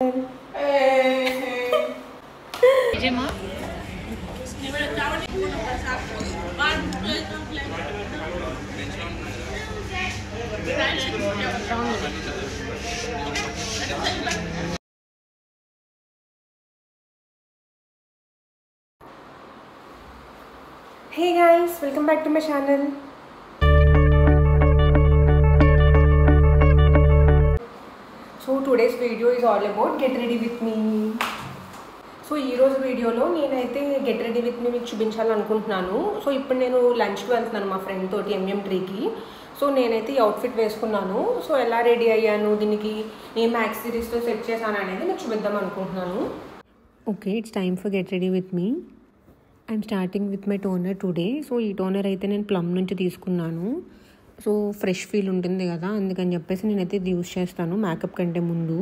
Hey guys, welcome back to my channel. So today's video is all about get ready with me. So ఈరోజు వీడియోలో నేనైతే get ready with me మీకు చూపించాలనుకుంటున్నాను. So ఇప్పుడు నేను లంచ్కి వెళ్తున్నాను మా ఫ్రెండ్ తోటి ఎంఎం ట్రీకి. సో నేనైతే ఈ అవుట్ఫిట్ వేసుకున్నాను. సో ఎలా రెడీ అయ్యాను, దీనికి ఏ మ్యాక్స్ సిరీస్తో సెట్ చేశాను అనేది మీకు చూపిద్దాం అనుకుంటున్నాను. Okay, it's time for get ready with me. I'm starting with my toner today. So ఈ టోనర్ అయితే నేను ప్లమ్ నుంచి తీసుకున్నాను. సో ఫ్రెష్ ఫీల్ ఉంటుంది కదా, అందుకని చెప్పేసి నేనైతే ఇది యూజ్ చేస్తాను మేకప్ కంటే ముందు.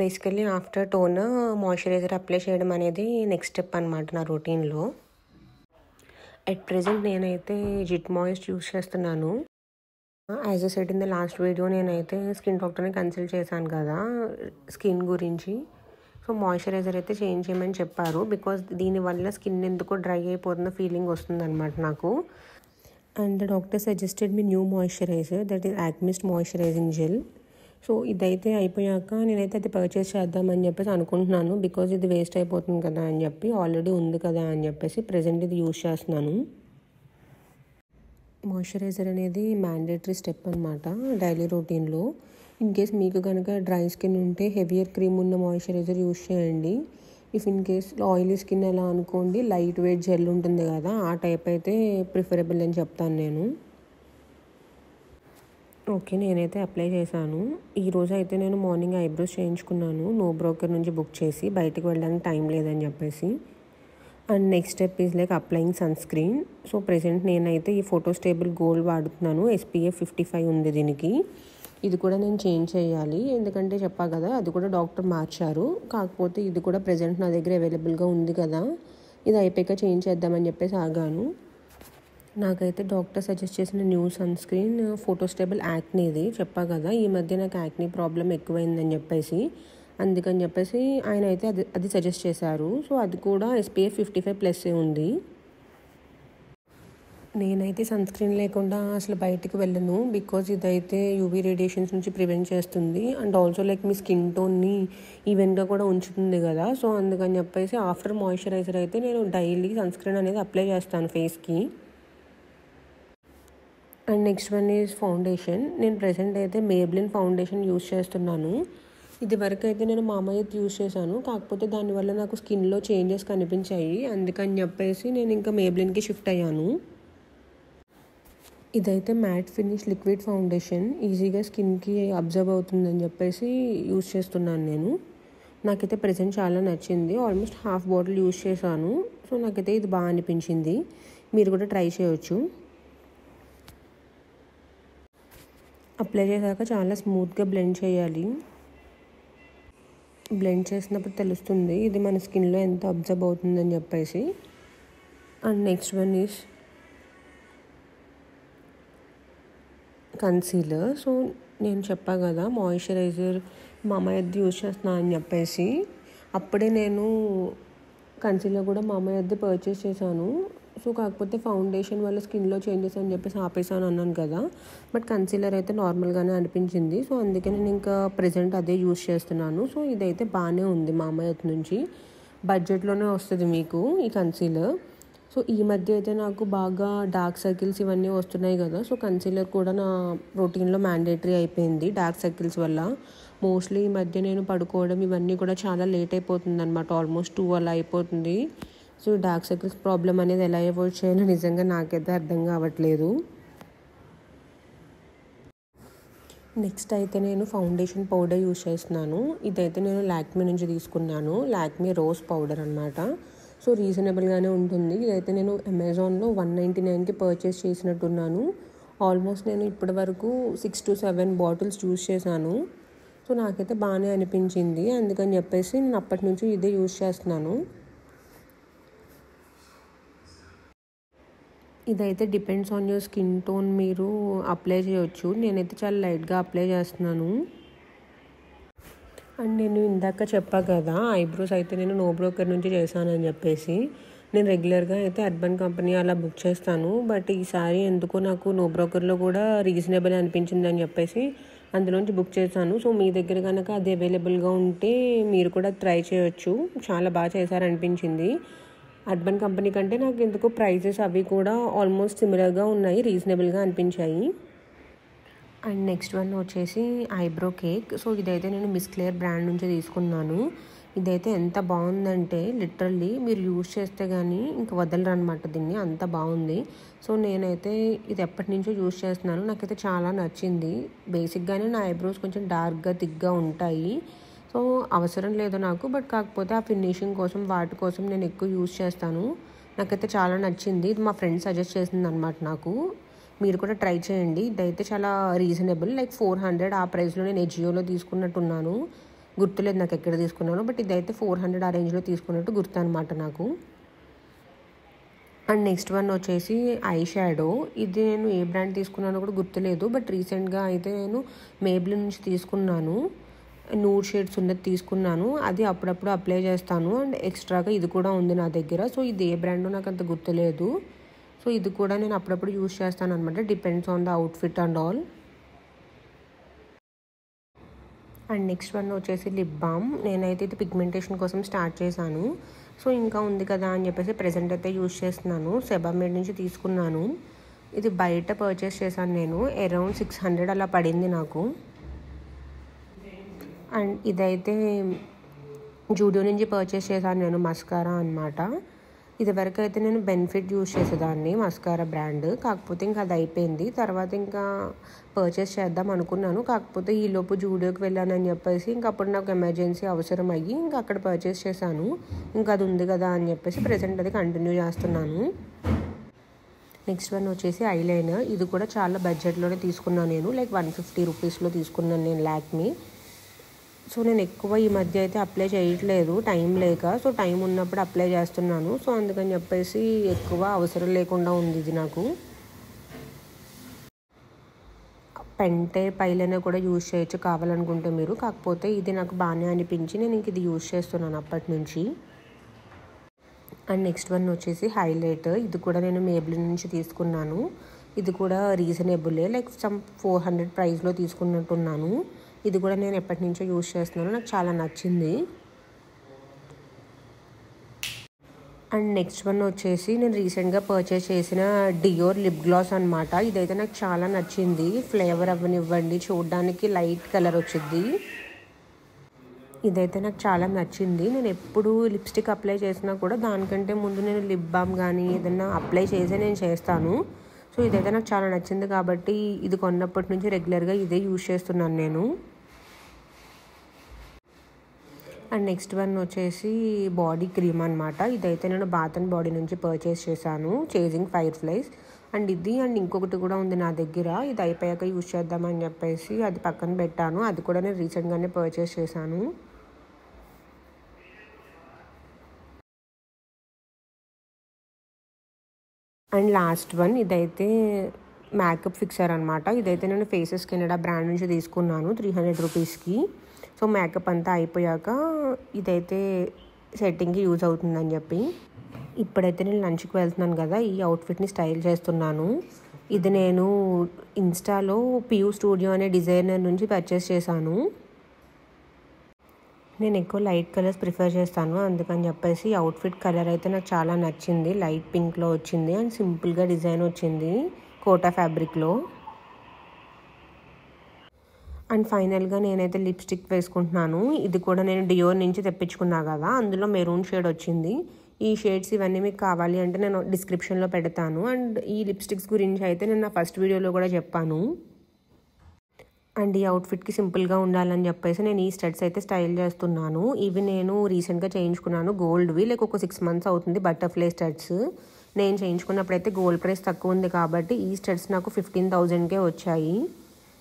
Basically after toner moisturiser apply చేయడం అనేది నెక్స్ట్ స్టెప్ అనమాట నా రొటీన్లో. అట్ ప్రెజెంట్ నేనైతే జిట్ మాయిస్ట్ యూజ్ చేస్తున్నాను. As a set in the last video నేనైతే స్కిన్ డాక్టర్ని కన్సల్ట్ చేశాను కదా స్కిన్ గురించి. సో మాయిశ్చరైజర్ అయితే చేంజ్ చేయమని చెప్పారు, బికాజ్ దీనివల్ల స్కిన్ ఎందుకో డ్రై అయిపోతున్న ఫీలింగ్ వస్తుంది అనమాట నాకు. And the doctor suggested me new moisturiser, that is Acmist moisturising gel. So ఇదైతే అయిపోయాక నేనైతే అది పర్చేస్ చేద్దామని చెప్పేసి అనుకుంటున్నాను, బికాజ్ ఇది వేస్ట్ అయిపోతుంది కదా అని చెప్పి, ఆల్రెడీ ఉంది కదా అని చెప్పేసి ప్రెజెంట్ ఇది యూజ్ చేస్తున్నాను. మాయిశ్చరైజర్ అనేది మ్యాండేటరీ స్టెప్ అనమాట డైలీ రొటీన్లో. ఇన్ కేస్ మీకు కనుక డ్రై స్కిన్ ఉంటే హెవియర్ క్రీమ్ ఉన్న మాయిశ్చరైజర్ యూజ్ చేయండి. If in case oily skin ఎలా అనుకోండి, లైట్ వెయిట్ జెల్ ఉంటుంది కదా, ఆ టైప్ అయితే ప్రిఫరబుల్ అని చెప్తాను నేను. ఓకే, నేనైతే అప్లై చేశాను. ఈరోజు అయితే నేను మార్నింగ్ ఐబ్రోస్ చేయించుకున్నాను నో బ్రోకర్ నుంచి బుక్ చేసి, బయటకు వెళ్ళడానికి టైం లేదని చెప్పేసి. And next step is like applying sunscreen. So present నేనైతే ఈ ఫోటో స్టేబుల్ గోల్డ్ వాడుతున్నాను. SPF 55 ఉంది దీనికి. ఇది కూడా నేను చేంజ్ చేయాలి, ఎందుకంటే చెప్పా కదా అది కూడా డాక్టర్ మార్చారు. కాకపోతే ఇది కూడా ప్రెజెంట్ నా దగ్గర అవైలబుల్గా ఉంది కదా, ఇది అయిపోయాక చేంజ్ చేద్దామని చెప్పేసి ఆగాను. నాకైతే డాక్టర్ సజెస్ట్ చేసిన new sunscreen photo stable యాక్నీది. చెప్పా కదా ఈ మధ్య నాకు యాక్నీ ప్రాబ్లం ఎక్కువైందని చెప్పేసి, అందుకని చెప్పేసి ఆయన అయితే అది సజెస్ట్ చేశారు. సో అది కూడా SPF 55+ ఉంది. నేనైతే సన్ స్క్రీన్ లేకుండా అసలు బయటకు వెళ్ళను, బికాజ్ ఇదైతే యూవీ రేడియేషన్స్ నుంచి ప్రివెంట్ చేస్తుంది. అండ్ ఆల్సో లైక్ మీ స్కిన్ టోన్ని ఈవెన్గా కూడా ఉంచుతుంది కదా. సో అందుకని చెప్పేసి ఆఫ్టర్ మాయిశ్చరైజర్ అయితే నేను డైలీ సన్ స్క్రీన్ అనేది అప్లై చేస్తాను ఫేస్కి. And next one is foundation. నేను ప్రెజెంట్ అయితే మేబ్లిన్ ఫౌండేషన్ యూజ్ చేస్తున్నాను. ఇది వరకు అయితే నేను మామయ్యత్ యూజ్ చేశాను, కాకపోతే దానివల్ల నాకు స్కిన్లో చేంజెస్ కనిపించాయి, అందుకని చెప్పేసి నేను ఇంకా మేబ్లిన్కి షిఫ్ట్ అయ్యాను. ఇదైతే మ్యాట్ ఫినిష్ లిక్విడ్ ఫౌండేషన్, ఈజీగా స్కిన్కి అబ్జర్వ్ అవుతుందని చెప్పేసి యూజ్ చేస్తున్నాను నేను. నాకైతే ప్రెజెంట్ చాలా నచ్చింది. ఆల్మోస్ట్ హాఫ్ బాటిల్ యూజ్ చేశాను. సో నాకైతే ఇది బాగా అనిపించింది, మీరు కూడా ట్రై చేయొచ్చు. అప్లై చేశాక చాలా స్మూత్గా బ్లెండ్ చేయాలి. బ్లెండ్ చేసినప్పుడు తెలుస్తుంది ఇది మన స్కిన్లో ఎంత అబ్జర్వ్ అవుతుందని చెప్పేసి. And next one is concealer. So నేను చెప్పా కదా మాయిశ్చరైజర్ మామయ్యది యూజ్ చేస్తున్నా అని చెప్పేసి, అప్పుడే నేను కన్సీలర్ కూడా మామయ్యది పర్చేస్ చేశాను. సో కాకపోతే ఫౌండేషన్ వల్ల స్కిన్లో చేంజెస్ అని చెప్పేసి ఆపేసాను అన్నాను కదా, బట్ కన్సీలర్ అయితే నార్మల్గానే అనిపించింది. సో అందుకే నేను ఇంకా ప్రెజెంట్ అదే యూజ్ చేస్తున్నాను. సో ఇదైతే బాగానే ఉంది మామయ్య నుంచి, బడ్జెట్లోనే వస్తుంది మీకు ఈ కన్సీలర్. సో ఈ మధ్య అయితే నాకు బాగా డార్క్ సర్కిల్స్ ఇవన్నీ వస్తున్నాయి కదా, సో కన్సీలర్ కూడా నా రొటీన్లో మ్యాండేటరీ అయిపోయింది డార్క్ సర్కిల్స్ వల్ల. మోస్ట్లీ ఈ మధ్య నేను పడుకోవడం ఇవన్నీ కూడా చాలా లేట్ అయిపోతుంది అనమాట, ఆల్మోస్ట్ 2 అలా అయిపోతుంది. సో డార్క్ సర్కిల్స్ ప్రాబ్లం అనేది ఎలా అవాయిడ్ చేయాలో నిజంగా నాకైతే అర్థం కావట్లేదు. నెక్స్ట్ అయితే నేను ఫౌండేషన్ పౌడర్ యూజ్ చేస్తున్నాను. ఇదైతే నేను లాక్మీ నుంచి తీసుకున్నాను, లాక్మీ రోజ్ పౌడర్ అనమాట. సో రీజనబుల్గానే ఉంటుంది. ఇదైతే నేను అమెజాన్లో 199కి పర్చేస్ చేసినట్టున్నాను. ఆల్మోస్ట్ నేను ఇప్పటి వరకు 6 to 7 బాటిల్స్ యూజ్ చేశాను. సో నాకైతే బాగానే అనిపించింది, అందుకని చెప్పేసి నేను అప్పటి నుంచి ఇదే యూజ్ చేస్తున్నాను. ఇదైతే depends on your skin tone, మీరు అప్లై చేయొచ్చు. నేనైతే చాలా లైట్గా అప్లై చేస్తున్నాను. అండ్ నేను ఇందాక చెప్పా కదా ఐబ్రోస్ అయితే నేను నో బ్రోకర్ నుంచి చేశానని చెప్పేసి. నేను రెగ్యులర్గా అయితే అర్బన్ కంపెనీ అలా బుక్ చేస్తాను. బట్ ఈసారి ఎందుకో నాకు నో బ్రోకర్లో కూడా రీజనబుల్ అనిపించింది అని చెప్పేసి అందులోంచి బుక్ చేశాను. సో మీ దగ్గర కనుక అది అవైలబుల్గా ఉంటే మీరు కూడా ట్రై చేయొచ్చు. చాలా బాగా చేశారనిపించింది. అర్బన్ కంపెనీ కంటే నాకు ఎందుకో ప్రైజెస్ అవి కూడా ఆల్మోస్ట్ సిమిలర్గా ఉన్నాయి, రీజనబుల్గా అనిపించాయి. అండ్ నెక్స్ట్ వన్ వచ్చేసి ఐబ్రో కేక్. సో ఇదైతే నేను మిస్ క్లియర్ బ్రాండ్ నుంచి తీసుకున్నాను. ఇదైతే ఎంత బాగుందంటే లిటరల్లీ మీరు యూజ్ చేస్తే కానీ ఇంకా వదలరు అనమాట దీన్ని, అంత బాగుంది. సో నేనైతే ఇది ఎప్పటి నుంచో యూజ్ చేస్తున్నాను, నాకైతే చాలా నచ్చింది. బేసిక్గానే నా ఐబ్రోస్ కొంచెం డార్క్గా థిక్గా ఉంటాయి. సో అవసరం లేదు నాకు, బట్ కాకపోతే ఆ ఫినిషింగ్ కోసం వాటి కోసం నేను ఎక్కువ యూజ్ చేస్తాను. నాకైతే చాలా నచ్చింది. ఇది మా ఫ్రెండ్ సజెస్ట్ చేసింది అనమాట నాకు. మీరు కూడా ట్రై చేయండి. ఇదైతే చాలా రీజనబుల్, లైక్ 400 ఆ ప్రైస్లో నేను ఎజియోలో తీసుకున్నట్టున్నాను. గుర్తులేదు నాకు ఎక్కడ తీసుకున్నాను, బట్ ఇదైతే 400 ఆ రేంజ్లో తీసుకున్నట్టు గుర్తు అనమాట నాకు. అండ్ నెక్స్ట్ వన్ వచ్చేసి ఐ షాడో. ఇది నేను ఏ బ్రాండ్ తీసుకున్నానో కూడా గుర్తులేదు, బట్ రీసెంట్గా అయితే నేను మేబ్లిన్ నుంచి తీసుకున్నాను. నూడ్ షేడ్స్ ఉన్నది తీసుకున్నాను. అది అప్పుడప్పుడు అప్లై చేస్తాను. అండ్ ఎక్స్ట్రాగా ఇది కూడా ఉంది నా దగ్గర. సో ఇది ఏ బ్రాండో నాకు అంత గుర్తులేదు. సో ఇది కూడా నేను అప్పుడప్పుడు యూజ్ చేస్తాను అనమాట, depends on the outfit and all. And next one వచ్చేసి లిప్ బామ్. నేనైతే ఇది పిగ్మెంటేషన్ కోసం స్టార్ట్ చేశాను. సో ఇంకా ఉంది కదా అని చెప్పేసి ప్రెజెంట్ అయితే యూజ్ చేస్తున్నాను. సెబామేడ్ నుంచి తీసుకున్నాను. ఇది బయట పర్చేస్ చేశాను నేను, అరౌండ్ 600 అలా పడింది నాకు. అండ్ ఇదైతే జూడియో నుంచి పర్చేస్ చేశాను నేను, మస్కారా అనమాట. ఇదివరకు అయితే నేను బెనిఫిట్ యూజ్ చేసేదాన్ని, మస్కారా బ్రాండ్. కాకపోతే ఇంకా అది అయిపోయింది. తర్వాత ఇంకా పర్చేస్ చేద్దాం అనుకున్నాను, కాకపోతే ఈలోపు జూడియోకి వెళ్ళానని చెప్పేసి ఇంకా అప్పుడు నాకు ఎమర్జెన్సీ అవసరం అయ్యి ఇంకా అక్కడ పర్చేస్ చేశాను. ఇంకా అది ఉంది కదా అని చెప్పేసి ప్రెజెంట్ అది కంటిన్యూ చేస్తున్నాను. నెక్స్ట్ వన్ వచ్చేసి ఐలైనర్. ఇది కూడా చాలా బడ్జెట్లోనే తీసుకున్నాను నేను, లైక్ 150 రూపీస్లో తీసుకున్నాను నేను, లాక్మీ. సో నేను ఎక్కువ ఈ మధ్య అయితే అప్లై చేయట్లేదు, టైం లేక. సో టైం ఉన్నప్పుడు అప్లై చేస్తున్నాను. సో అందుకని చెప్పేసి ఎక్కువ అవసరం లేకుండా ఉంది ఇది నాకు. పెంటే పైలైనర్ కూడా యూజ్ చేయొచ్చు కావాలనుకుంటే మీరు, కాకపోతే ఇది నాకు బాగానే అనిపించి నేను ఇంక ఇది యూజ్ చేస్తున్నాను అప్పటి నుంచి. అండ్ నెక్స్ట్ వన్ వచ్చేసి హైలైటర్. ఇది కూడా నేను మేబ్లిన్ నుంచి తీసుకున్నాను. ఇది కూడా రీజనబులే, లైక్ సమ్ 400 ప్రైస్లో తీసుకున్నట్టున్నాను. ఇది కూడా నేను ఎప్పటి నుంచో యూజ్ చేస్తున్నాను, నాకు చాలా నచ్చింది. అండ్ నెక్స్ట్ వన్ వచ్చేసి నేను రీసెంట్గా పర్చేస్ చేసిన డియోర్ లిప్ గ్లాస్ అనమాట. ఇదైతే నాకు చాలా నచ్చింది. ఫ్లేవర్ అవ్వనివ్వండి, చూడడానికి లైట్ కలర్ వచ్చింది. ఇదైతే నాకు చాలా నచ్చింది. నేను ఎప్పుడు లిప్స్టిక్ అప్లై చేసినా కూడా దానికంటే ముందు నేను లిప్ బామ్ కానీ ఏదైనా అప్లై చేసే నేను చేస్తాను. సో ఇదైతే నాకు చాలా నచ్చింది కాబట్టి ఇది కొన్నప్పటి నుంచి రెగ్యులర్గా ఇదే యూజ్ చేస్తున్నాను నేను. అండ్ నెక్స్ట్ వన్ వచ్చేసి బాడీ క్రీమ్ అనమాట. ఇదైతే నేను బాత్ అండ్ బాడీ నుంచి పర్చేస్ చేశాను, చేజింగ్ ఫైర్ ఫ్లైస్. అండ్ ఇది అండ్ ఇంకొకటి కూడా ఉంది నా దగ్గర, ఇది అయిపోయాక యూజ్ చేద్దామని చెప్పేసి అది పక్కన పెట్టాను. అది కూడా నేను రీసెంట్గానే పర్చేస్ చేశాను. అండ్ లాస్ట్ వన్ ఇదైతే మేకప్ ఫిక్సర్ అనమాట. ఇదైతే నేను ఫేసెస్ కెనడా బ్రాండ్ నుంచి తీసుకున్నాను 300 రూపీస్కి. సో మేకప్ అంతా అయిపోయాక ఇదైతే సెట్టింగ్కి యూజ్ అవుతుందని చెప్పి. ఇప్పుడైతే నేను లంచ్కి వెళ్తున్నాను కదా, ఈ అవుట్ఫిట్ని స్టైల్ చేస్తున్నాను. ఇది నేను ఇన్స్టాలో పియూ స్టూడియో అనే డిజైనర్ నుంచి పర్చేస్ చేశాను. నేను ఎక్కువ లైట్ కలర్స్ ప్రిఫర్ చేస్తాను, అందుకని చెప్పేసి అవుట్ఫిట్ కలర్ అయితే నాకు చాలా నచ్చింది. లైట్ పింక్లో వచ్చింది అండ్ సింపుల్గా డిజైన్ వచ్చింది కోటా ఫ్యాబ్రిక్లో. అండ్ ఫైనల్గా నేనైతే లిప్స్టిక్ వేసుకుంటున్నాను. ఇది కూడా నేను డియోర్ నుంచి తెప్పించుకున్నా కదా, అందులో మెరూన్ షేడ్ వచ్చింది. ఈ షేడ్స్ ఇవన్నీ మీకు కావాలి అంటే నేను డిస్క్రిప్షన్లో పెడతాను. అండ్ ఈ లిప్స్టిక్స్ గురించి అయితే నేను నా ఫస్ట్ వీడియోలో కూడా చెప్పాను. అండ్ ఈ అవుట్ఫిట్కి సింపుల్గా ఉండాలని చెప్పేసి నేను ఈ స్టడ్స్ అయితే స్టైల్ చేస్తున్నాను. ఇవి నేను రీసెంట్గా చేయించుకున్నాను, గోల్డ్వి. లైక్ ఒక 6 months అవుతుంది బటర్ఫ్లై స్టడ్స్. నేను చేయించుకున్నప్పుడైతే గోల్డ్ ప్రైస్ తక్కువ ఉంది కాబట్టి ఈ స్టడ్స్ నాకు 15,000కే వచ్చాయి.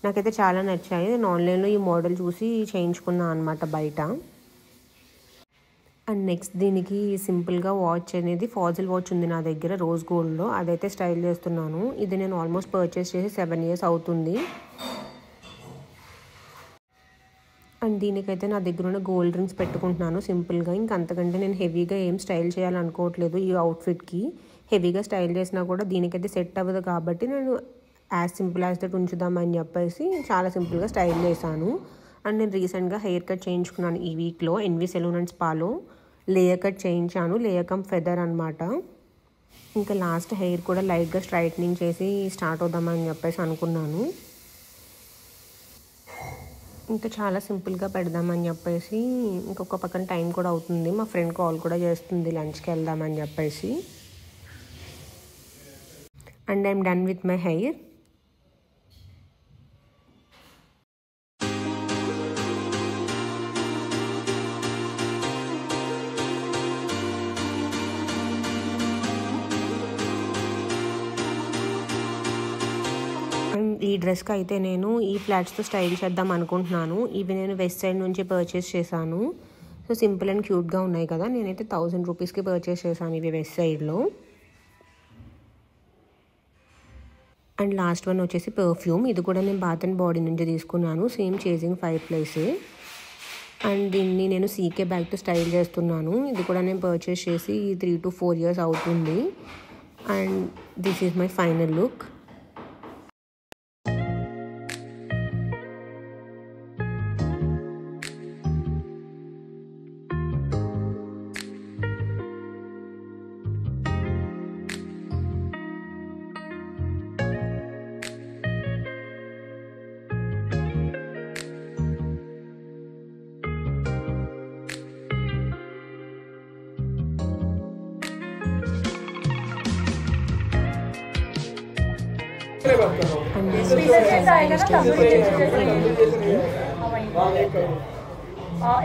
నాకైతే చాలా నచ్చాయి. నేను ఆన్లైన్లో ఈ మోడల్ చూసి చేయించుకున్నాను అనమాట బయట. అండ్ నెక్స్ట్ దీనికి సింపుల్గా వాచ్ అనేది ఫాజిల్ వాచ్ ఉంది నా దగ్గర రోజ్ గోల్డ్లో, అదైతే స్టైల్ చేస్తున్నాను. ఇది నేను ఆల్మోస్ట్ పర్చేస్ చేసి 7 years అవుతుంది. అండ్ దీనికైతే నా దగ్గర ఉన్న గోల్డ్ రింగ్స్ పెట్టుకుంటున్నాను సింపుల్గా. ఇంకా అంతకంటే నేను హెవీగా ఏం స్టైల్ చేయాలనుకోవట్లేదు. ఈ అవుట్ఫిట్కి హెవీగా స్టైల్ చేసినా కూడా దీనికైతే సెట్ అవ్వదు కాబట్టి నేను యాజ్ సింపుల్ యాజ్ దట్ ఉంచుదామని చెప్పేసి చాలా సింపుల్గా స్టైల్ చేశాను. అండ్ నేను రీసెంట్గా హెయిర్ కట్ చేయించుకున్నాను ఈ వీక్లో ఎన్వి సెలూన్ అండ్ స్పాలో. లేయర్ కట్ చేయించాను, లేయర్ కమ్ ఫెదర్ అనమాట. ఇంకా లాస్ట్ హెయిర్ కూడా లైట్గా స్ట్రైట్నింగ్ చేసి స్టార్ట్ అవుదామని చెప్పేసి అనుకున్నాను. ఇంకా చాలా సింపుల్గా పెడదామని చెప్పేసి ఇంకొక పక్కన టైం కూడా అవుతుంది. మా ఫ్రెండ్ కాల్ కూడా చేస్తుంది లంచ్కి వెళ్దామని చెప్పేసి. And I'm done with my hair. And ఈ డ్రెస్కి అయితే నేను ఈ ఫ్లాట్స్తో స్టైల్ చేద్దాం అనుకుంటున్నాను. ఇవి నేను వెస్ట్ సైడ్ నుంచి పర్చేస్ చేశాను. సో సింపుల్ అండ్ క్యూట్గా ఉన్నాయి కదా. నేనైతే 1000 రూపీస్కి పర్చేస్ చేశాను ఇవి వెస్ట్ సైడ్లో. అండ్ లాస్ట్ వన్ వచ్చేసి పర్ఫ్యూమ్. ఇది కూడా నేను బాత్ అండ్ బాడీ నుంచి తీసుకున్నాను. Same chasing 5 place. అండ్ దీన్ని నేను సీకే బ్యాగ్తో స్టైల్ చేస్తున్నాను. ఇది కూడా నేను పర్చేస్ చేసి 3 to 4 years అవుతుంది. And this is my final look.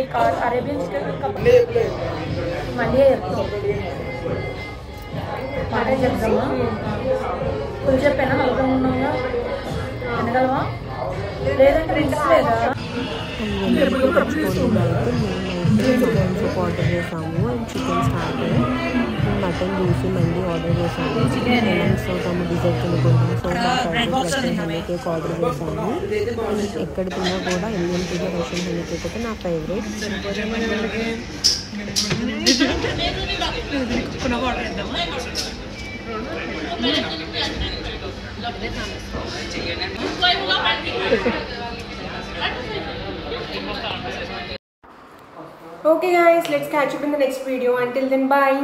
एक अरेबियन మళ్ళీ మాట చెప్తామా కొంచెం చెప్పానా నలుగురు ఉన్నాగా వినగలవా లేదంటే వింటలేదా సూప్ ఆర్డర్ చేసాము. అండ్ చికెన్ స్టార్టర్, మటన్ చూసి మళ్ళీ ఆర్డర్ చేసాము. సో తమ డిజర్ట్ తినుకుంటాము. So Russian honey cake order చేసాము. ఎక్కడ తిన్నా కూడా Indian food Russian honey cake అయితే నా favourite. Okay guys, let's catch up in the next video. Until then, bye.